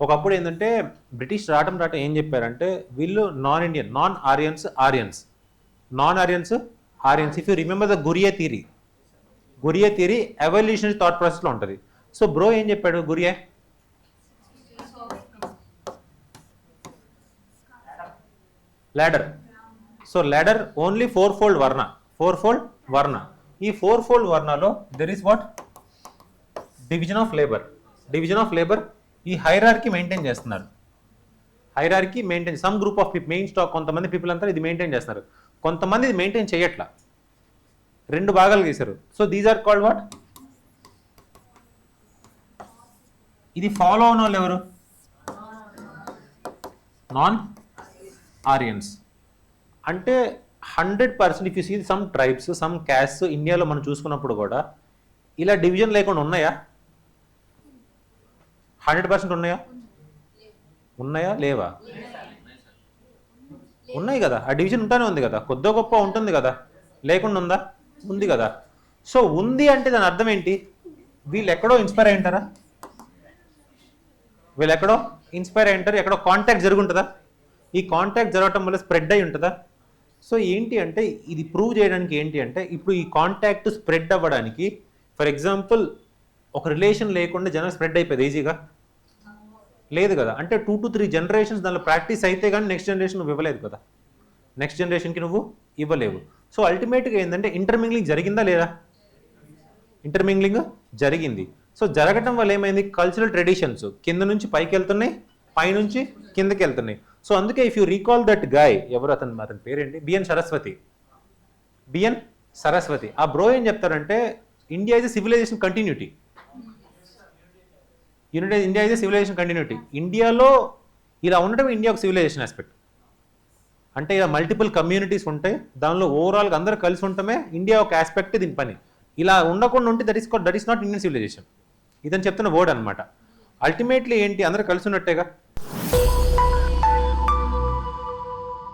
ఒకప్పుడు ఏంటంటే బ్రిటిష్ రావటం ఏం చెప్పారంటే వీళ్ళు non Indian, non ఆరియన్స్ ఆరియన్స్, non ఆరియన్స్ ఆరియన్స్. If you remember the Ghurye theory evolutionary thought ప్రాసెస్లో ఉంటుంది. సో బ్రో ఏం చెప్పాడు Ghurye? ladder. So ladder only fourfold varna. ఈ ఫోర్ఫోల్డ్ వర్ణాలో there is what? Division of labour. ఈ హైరార్కీ మెయింటైన్ చేస్తున్నారు. Some group of people, main stock కొంతమంది people అంతా ఇది మెయింటైన్ చేస్తున్నారు, కొంతమంది ఇది మెయింటైన్ చేయట్లా, రెండు భాగాలు గీశారు. So these are called what? ఇది ఫాలో అవన వాళ్ళు ఎవరు? Non Aryans. అంటే 100% if you see some tribes, some caste ఇండియాలో మనం చూసుకున్నప్పుడు కూడా ఇలా డివిజన్ లేకుండా ఉన్నాయా? 100% ఉన్నాయా లేవా? ఉన్నాయి కదా. ఆ డివిజన్ ఉంటానే ఉంది కదా, కొద్దో గొప్ప ఉంటుంది కదా, లేకుండా ఉందా? ఉంది కదా. సో ఉంది అంటే దాని అర్థం ఏంటి? వీళ్ళు ఎక్కడో ఇన్స్పైర్ అయి ఉంటారా? ఎక్కడో కాంటాక్ట్ జరుగుంటుందా? ఈ కాంటాక్ట్ జరగటం వల్ల స్ప్రెడ్ అయి ఉంటుందా? సో ఏంటి అంటే ఇది ప్రూవ్ చేయడానికి ఏంటి అంటే ఇప్పుడు ఈ కాంటాక్ట్ స్ప్రెడ్ అవ్వడానికి, ఫర్ ఎగ్జాంపుల్ ఒక రిలేషన్ లేకుండా జనం స్ప్రెడ్ అయిపోయింది ఈజీగా? లేదు కదా. అంటే 2 to 3 జనరేషన్స్ దానిలో ప్రాక్టీస్ అయితే కానీ నెక్స్ట్ జనరేషన్ నువ్వు ఇవ్వలేదు కదా, నెక్స్ట్ జనరేషన్కి నువ్వు ఇవ్వలేవు. సో అల్టిమేట్గా ఏంటంటే ఇంటర్మింగ్లింగ్ జరిగిందా లేదా? ఇంటర్మింగ్లింగ్ జరిగింది. సో జరగటం వల్ల ఏమైంది? కల్చరల్ ట్రెడిషన్స్ కింద నుంచి పైకి వెళ్తున్నాయి, పైనుంచి కిందకి వెళ్తున్నాయి. సో అందుకే if you recall that guy, ఎవరు అతని పేరేంటి? బిఎన్ సరస్వతి. ఆ బ్రో ఏం చెప్తారంటే India is civilization continuity. India is civilization continuity. ఇండియాలో ఇలా ఉండటం ఇండియా ఒక సివిలైజేషన్ ఆస్పెక్ట్. అంటే ఇలా మల్టిపుల్ కమ్యూనిటీస్ ఉంటాయి, దానిలో ఓవరాల్గా అందరూ కలిసి ఉండటమే ఇండియా ఒక ఆస్పెక్ట్. దీని పని ఇలా ఉండకుండా ఉంటే that is not Indian civilization. ఇదని చెప్తున్న వర్డ్ అనమాట. అల్టిమేట్లీ ఏంటి? అందరూ కలిసి ఉన్నట్టేగా.